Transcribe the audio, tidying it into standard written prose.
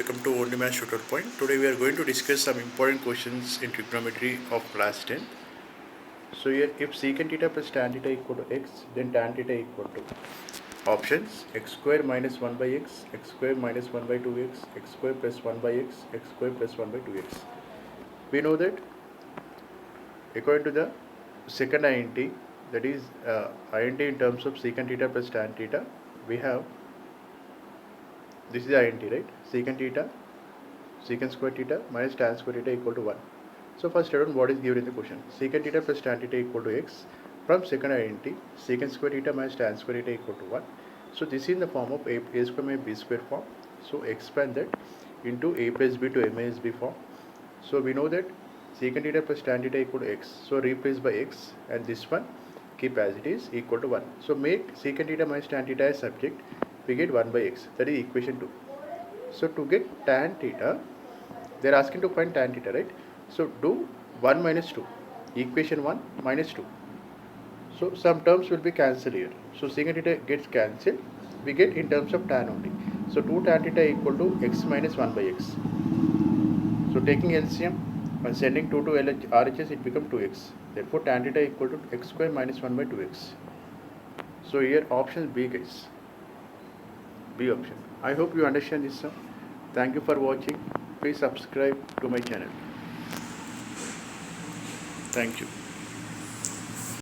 welcome to Only Math Tutor Point. Today we are going to discuss some important questions in trigonometry of class 10. So here, if secant theta plus tan theta equal to x, then tan theta equal to options x square minus 1 by x square minus 1 by 2x, x square plus 1 by x square plus 1 by 2x. We know that according to the second identity, that is identity in terms of secant theta plus tan theta, we have this is the identity, right? Secant theta, secant square theta minus tan square theta equal to 1. So first write down what is given in the question. Secant theta plus tan theta equal to x. From second identity, secant square theta minus tan square theta equal to 1. So this is in the form of a square minus b square form. So expand that into a plus b to a minus b form. So we know that secant theta plus tan theta equal to x. So replace by x and this one keep as it is equal to 1. So make secant theta minus tan theta as subject. We get 1 by x. That is equation 2. So to get tan theta, they are asking to find tan theta, right? So do 1 minus 2. Equation 1 minus 2. So some terms will be cancelled here. So secant theta gets cancelled. We get in terms of tan only. So 2 tan theta equal to x minus 1 by x. So taking LCM and sending 2 to RHS, it becomes 2x. Therefore tan theta equal to x square minus 1 by 2x. So here option B, guys. B option. I hope you understand this, sir. Thank you for watching. Please subscribe to my channel. Thank you.